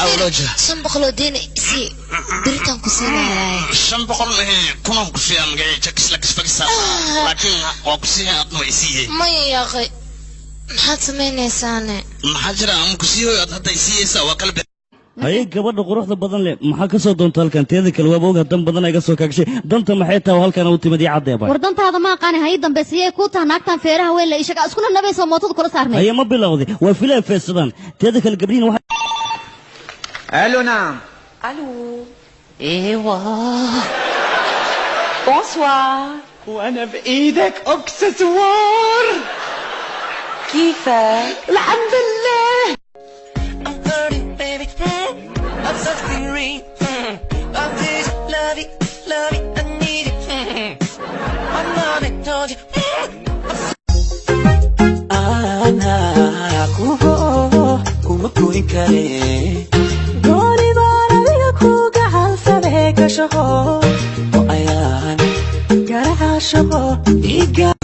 أولوجه سنبقلو ديني سي بريتان كسينا سنبقل كنوم كسيا مجاي تكس لك سفكسا لكن وكسيا نويسيه ما يا أخي محاد سميني ساني محاجرة أم كسيو هذا يسيه وكلب هاي قبل قروح بدن لي محاك سو دونت هالكان تيدي كلوابوغ هدن بدن ايغا سو كاغشي دنت maxay halkan uu timadi cadeeba wardantaada ma aqaan hay dambeysiyay ku taanaagtan feeraha weyn la ishaga iskuna nabayso mootada kula saarnay هي ما bilowday waa filay feesadan teeda kale gabriin waxa الو نعم الو ايوه بونسوار وانا بايدك اكسسوار كيفك الحمد لله أنا كوكو كوكوين كاري دوني بارا كوكا حالسة كشهو وأيان كارها شهو إيجا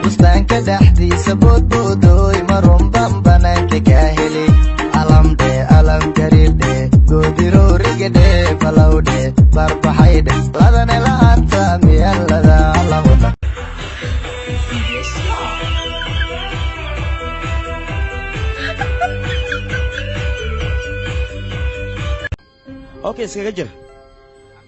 بستانك دحدي سبوت بودوي مرون بمبنانك كاهلي ألم قريب دي قودرو ريق دي فلو دي بربحي دي لذن الأنت ميال لذا الله اوكي سكجر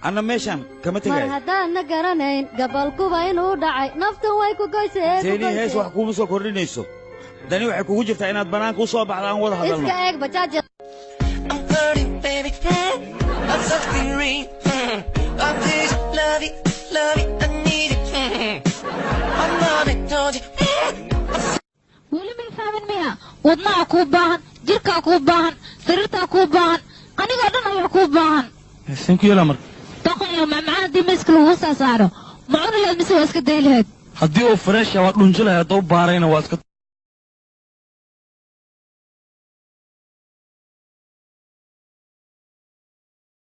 انا ميشان كما تجاي mar hadaan garanayn gabalkuba inuu dhacay naftan way ku goysay تاني هيس wax kuuma soo kordhinayso dani waxay kugu jirtaa inaad banaanka u soo baxdaan wada hadalno iska eeg bajaaj weli ma fahmin miya wadnaha kuu baahan jirkaa kuu baahan sariirtaa kuu baahan anigoo dhan ayaa kuu baahan thank you lamar taqayo macmacaan haddii miiska lagu soo saaro ma cuni lahayd mise waa iska day lahayd haddii uu fresh waa dhunji lahayd oo baarayna waa iska